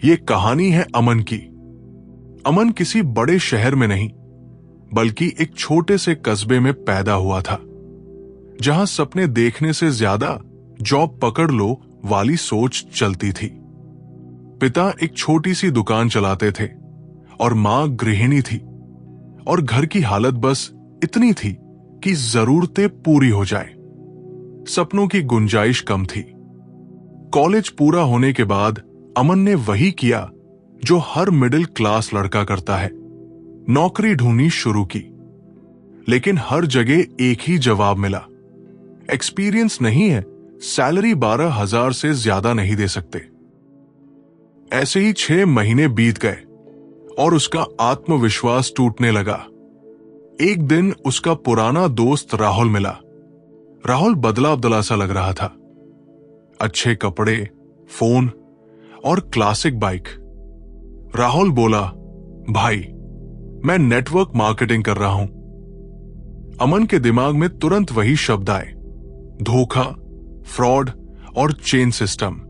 ये कहानी है अमन की। अमन किसी बड़े शहर में नहीं, बल्कि एक छोटे से कस्बे में पैदा हुआ था, जहां सपने देखने से ज्यादा जॉब पकड़ लो वाली सोच चलती थी। पिता एक छोटी सी दुकान चलाते थे और मां गृहिणी थी, और घर की हालत बस इतनी थी कि जरूरतें पूरी हो जाए। सपनों की गुंजाइश कम थी। कॉलेज पूरा होने के बाद अमन ने वही किया जो हर मिडिल क्लास लड़का करता है, नौकरी ढूंढनी शुरू की। लेकिन हर जगह एक ही जवाब मिला, एक्सपीरियंस नहीं है, सैलरी 12,000 से ज्यादा नहीं दे सकते। ऐसे ही 6 महीने बीत गए और उसका आत्मविश्वास टूटने लगा। एक दिन उसका पुराना दोस्त राहुल मिला। राहुल बदला बदला सा लग रहा था, अच्छे कपड़े, फोन और क्लासिक बाइक। राहुल बोला, भाई मैं नेटवर्क मार्केटिंग कर रहा हूं। अमन के दिमाग में तुरंत वही शब्द आए, धोखा, फ्रॉड और चेन सिस्टम।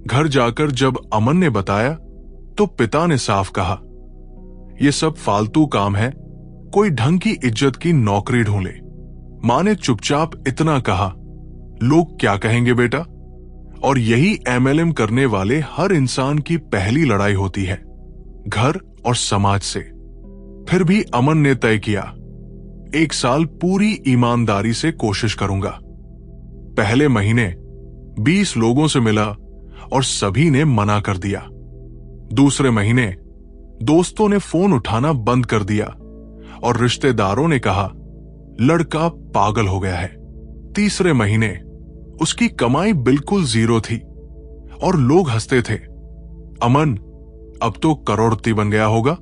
घर जाकर जब अमन ने बताया तो पिता ने साफ कहा, यह सब फालतू काम है, कोई ढंग की इज्जत की नौकरी ढूंढ ले। मां ने चुपचाप इतना कहा, लोग क्या कहेंगे बेटा। और यही एमएलएम करने वाले हर इंसान की पहली लड़ाई होती है, घर और समाज से। फिर भी अमन ने तय किया, 1 साल पूरी ईमानदारी से कोशिश करूंगा। पहले महीने 20 लोगों से मिला और सभी ने मना कर दिया। दूसरे महीने दोस्तों ने फोन उठाना बंद कर दिया और रिश्तेदारों ने कहा, लड़का पागल हो गया है। तीसरे महीने उसकी कमाई बिल्कुल जीरो थी और लोग हंसते थे, अमन अब तो करोड़पति बन गया होगा।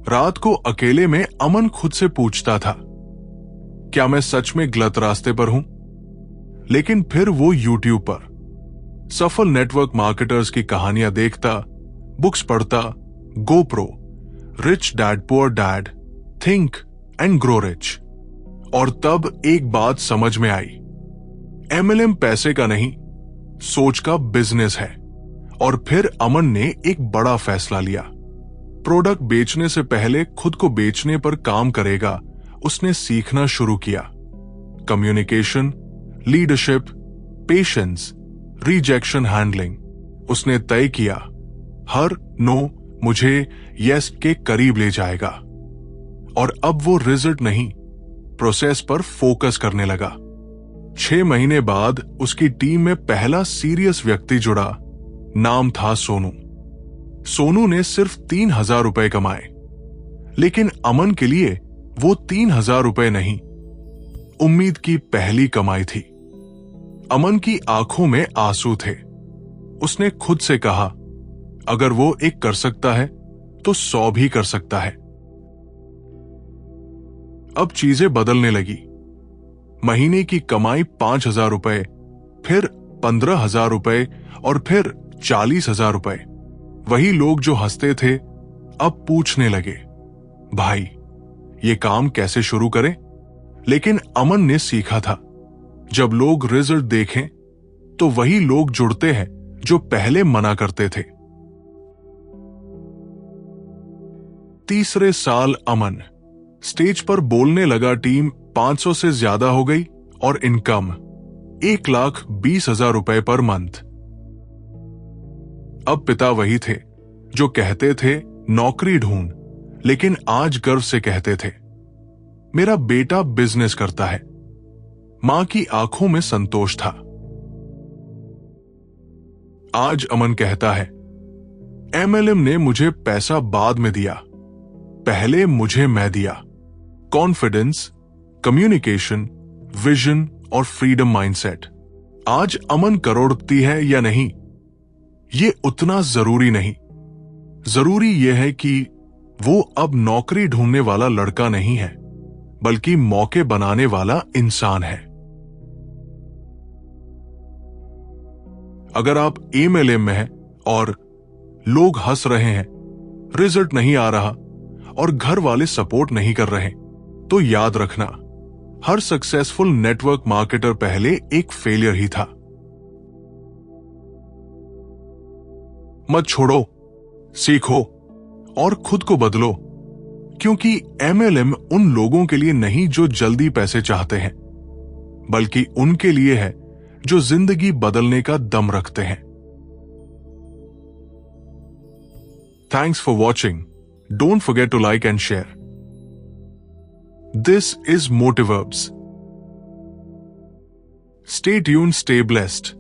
रात को अकेले में अमन खुद से पूछता था, क्या मैं सच में गलत रास्ते पर हूं? लेकिन फिर वो यूट्यूब पर सफल नेटवर्क मार्केटर्स की कहानियां देखता, बुक्स पढ़ता, GoPro, rich dad poor dad, think and grow rich. और तब एक बात समझ में आई, एमएलएम पैसे का नहीं, सोच का बिजनेस है। और फिर अमन ने एक बड़ा फैसला लिया। प्रोडक्ट बेचने से पहले खुद को बेचने पर काम करेगा, उसने सीखना शुरू किया। Communication, leadership, patience, rejection handling. उसने तय किया, हर नो मुझे यस के करीब ले जाएगा। और अब वो रिजल्ट नहीं, प्रोसेस पर फोकस करने लगा। 6 महीने बाद उसकी टीम में पहला सीरियस व्यक्ति जुड़ा। नाम था सोनू। सोनू ने सिर्फ 3,000 रुपए कमाए, लेकिन अमन के लिए वो 3,000 रुपए नहीं, उम्मीद की पहली कमाई थी। अमन की आंखों में आंसू थे। उसने खुद से कहा, अगर वो एक कर सकता है तो 100 भी कर सकता है। अब चीजें बदलने लगी। महीने की कमाई 5,000 रुपए, फिर 15,000 रुपए और फिर 40,000 रुपए। वही लोग जो हंसते थे अब पूछने लगे, भाई ये काम कैसे शुरू करें? लेकिन अमन ने सीखा था, जब लोग रिजल्ट देखें तो वही लोग जुड़ते हैं जो पहले मना करते थे। तीसरे साल अमन स्टेज पर बोलने लगा। टीम 500 से ज्यादा हो गई और इनकम 1,20,000 रुपए पर मंथ। अब पिता वही थे जो कहते थे नौकरी ढूंढ, लेकिन आज गर्व से कहते थे, मेरा बेटा बिजनेस करता है। मां की आंखों में संतोष था। आज अमन कहता है, एमएलएम ने मुझे पैसा बाद में दिया, पहले मुझे मैं दिया। कॉन्फिडेंस, कम्युनिकेशन, विजन और फ्रीडम माइंडसेट। आज अमन करोड़पति है या नहीं, ये उतना जरूरी नहीं। जरूरी यह है कि वो अब नौकरी ढूंढने वाला लड़का नहीं है, बल्कि मौके बनाने वाला इंसान है। अगर आप एमएलएम में हैं और लोग हंस रहे हैं, रिजल्ट नहीं आ रहा और घर वाले सपोर्ट नहीं कर रहे, तो याद रखना, हर सक्सेसफुल नेटवर्क मार्केटर पहले एक फेलियर ही था। मत छोड़ो, सीखो और खुद को बदलो, क्योंकि एमएलएम उन लोगों के लिए नहीं जो जल्दी पैसे चाहते हैं, बल्कि उनके लिए है जो जिंदगी बदलने का दम रखते हैं। Thanks for watching. Don't forget to like and share. This is Motivverbs. Stay tuned, stay blessed.